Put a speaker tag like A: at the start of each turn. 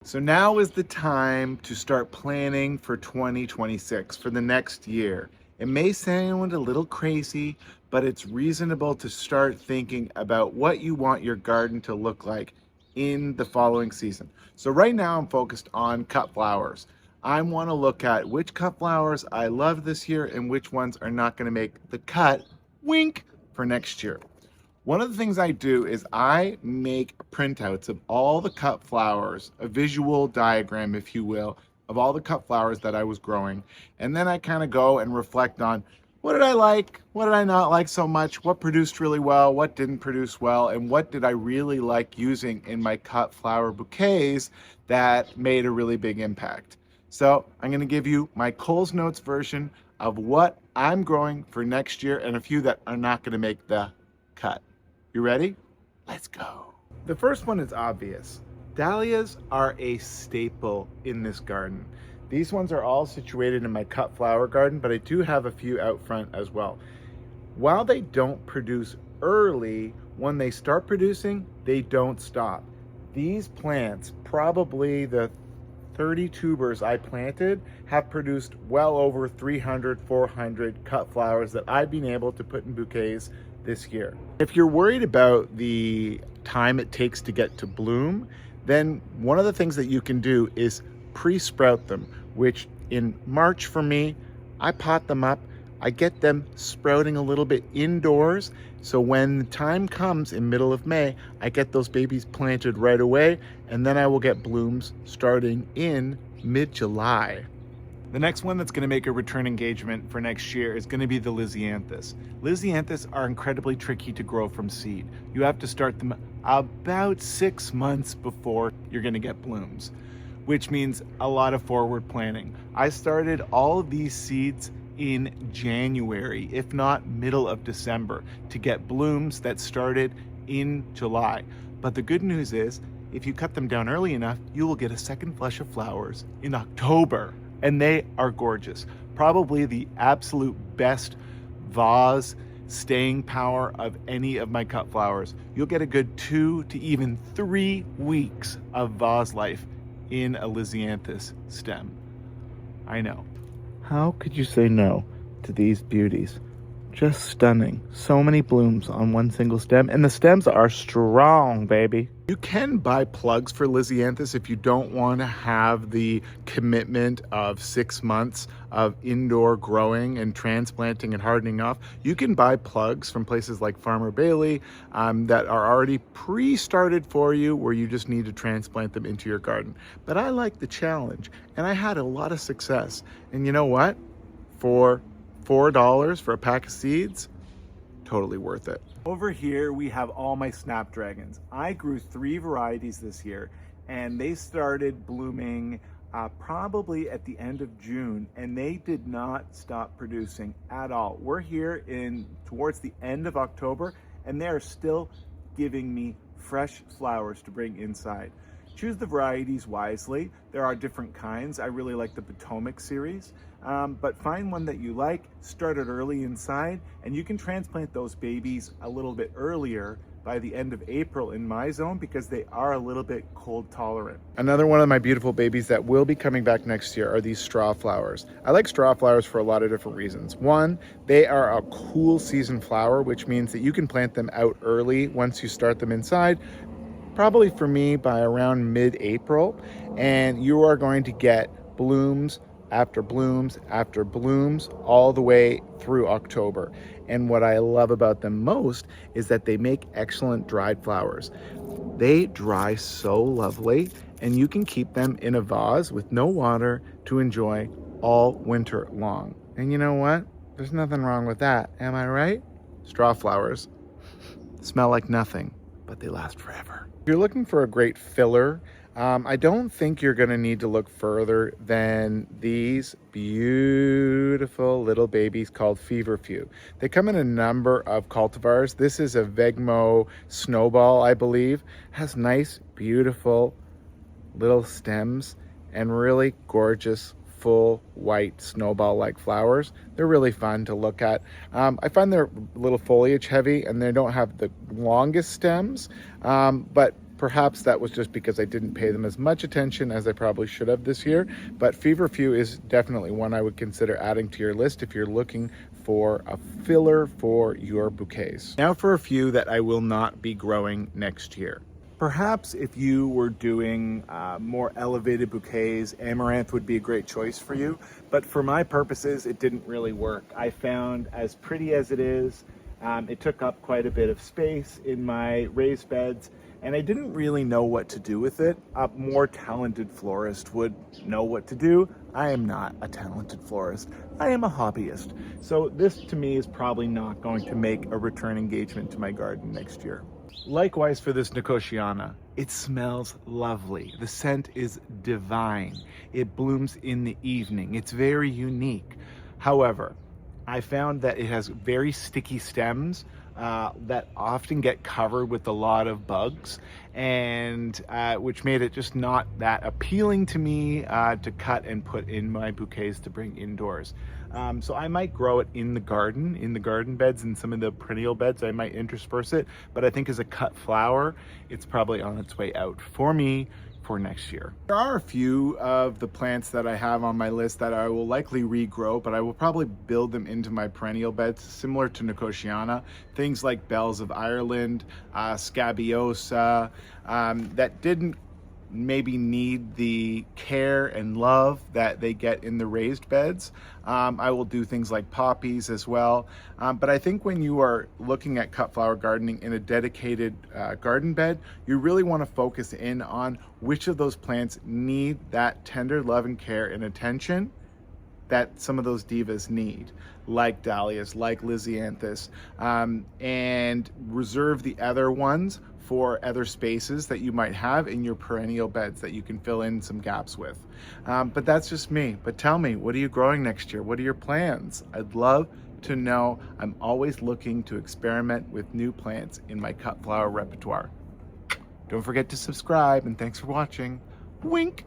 A: So now is the time to start planning for 2026, for the next year. It may sound a little crazy, but it's reasonable to start thinking about what you want your garden to look like in the following season. So right now I'm focused on cut flowers. I want to look at which cut flowers I love this year and which ones are not going to make the cut, wink, for next year. One of the things I do is I make printouts of all the cut flowers, a visual diagram, if you will, of all the cut flowers that I was growing. And then I kind of go and reflect on what did I like, what did I not like so much, what produced really well, what didn't produce well, and what did I really like using in my cut flower bouquets that made a really big impact. So I'm going to give you my Coles Notes version of what I'm growing for next year and a few that are not going to make the cut. You ready? Let's go. The first one is obvious. Dahlias are a staple in this garden. These ones are all situated in my cut flower garden, but I do have a few out front as well. While they don't produce early, when they start producing, they don't stop. These plants, probably the 30 tubers I planted, have produced well over 300, 400 cut flowers that I've been able to put in bouquets this year. If you're worried about the time it takes to get to bloom, then one of the things that you can do is pre-sprout them, which in March for me, I pot them up, I get them sprouting a little bit indoors, so when the time comes in middle of May, I get those babies planted right away, and then I will get blooms starting in mid-July. The next one that's going to make a return engagement for next year is going to be the Lisianthus. Lisianthus are incredibly tricky to grow from seed. You have to start them about 6 months before you're going to get blooms, which means a lot of forward planning. I started all of these seeds in January, if not middle of December, to get blooms that started in July. But the good news is, if you cut them down early enough, you will get a second flush of flowers in October. And they are gorgeous. Probably the absolute best vase staying power of any of my cut flowers. You'll get a good 2 to even 3 weeks of vase life in a Lisianthus stem. I know. How could you say no to these beauties? Just stunning. So many blooms on one single stem, and the stems are strong, baby. You can buy plugs for Lisianthus if you don't want to have the commitment of 6 months of indoor growing and transplanting and hardening off. You can buy plugs from places like Farmer Bailey that are already pre-started for you, where you just need to transplant them into your garden. But I like the challenge, and I had a lot of success. And you know what? For $4 for a pack of seeds, totally worth it. Over here we have all my Snapdragons. I grew 3 varieties this year, and they started blooming probably at the end of June, and they did not stop producing at all. We're here towards the end of October, and they are still giving me fresh flowers to bring inside. Choose the varieties wisely. There are different kinds. I really like the Potomac series, but find one that you like, start it early inside, and you can transplant those babies a little bit earlier by the end of April in my zone, because they are a little bit cold tolerant. Another one of my beautiful babies that will be coming back next year are these Strawflowers. I like Strawflowers for a lot of different reasons. One, they are a cool season flower, which means that you can plant them out early once you start them inside. Probably for me by around mid-April, and you are going to get blooms after blooms after blooms all the way through October. And what I love about them most is that they make excellent dried flowers. They dry so lovely, and you can keep them in a vase with no water to enjoy all winter long. And you know what? There's nothing wrong with that, am I right? Strawflowers smell like nothing, but they last forever. If you're looking for a great filler, I don't think you're going to need to look further than these beautiful little babies called Feverfew. They come in a number of cultivars. This is a Vegmo Snowball, I believe. Has nice, beautiful little stems and really gorgeous full white snowball-like flowers. They're really fun to look at. I find they're a little foliage heavy and they don't have the longest stems, but Perhaps that was just because I didn't pay them as much attention as I probably should have this year, but Feverfew is definitely one I would consider adding to your list if you're looking for a filler for your bouquets. Now for a few that I will not be growing next year. Perhaps if you were doing more elevated bouquets, amaranth would be a great choice for you. But for my purposes, it didn't really work. I found, as pretty as it is, it took up quite a bit of space in my raised beds, and I didn't really know what to do with it. A more talented florist would know what to do. I am not a talented florist. I am a hobbyist. So this to me is probably not going to make a return engagement to my garden next year. Likewise for this Nicotiana, it smells lovely. The scent is divine. It blooms in the evening. It's very unique. However, I found that it has very sticky stems that often get covered with a lot of bugs, and which made it just not that appealing to me to cut and put in my bouquets to bring indoors. So I might grow it in the garden beds, and some of the perennial beds I might intersperse it, but I think as a cut flower, it's probably on its way out for me for next year. There are a few of the plants that I have on my list that I will likely regrow, but I will probably build them into my perennial beds, similar to Nicotiana. Things like Bells of Ireland, Scabiosa, that didn't maybe need the care and love that they get in the raised beds. I will do things like poppies as well. But I think when you are looking at cut flower gardening in a dedicated garden bed, you really want to focus in on which of those plants need that tender love and care and attention that some of those divas need, like dahlias, like Lisianthus, and reserve the other ones for other spaces that you might have in your perennial beds that you can fill in some gaps with. But that's just me. But tell me, what are you growing next year? What are your plans? I'd love to know. I'm always looking to experiment with new plants in my cut flower repertoire. Don't forget to subscribe, and thanks for watching. Wink!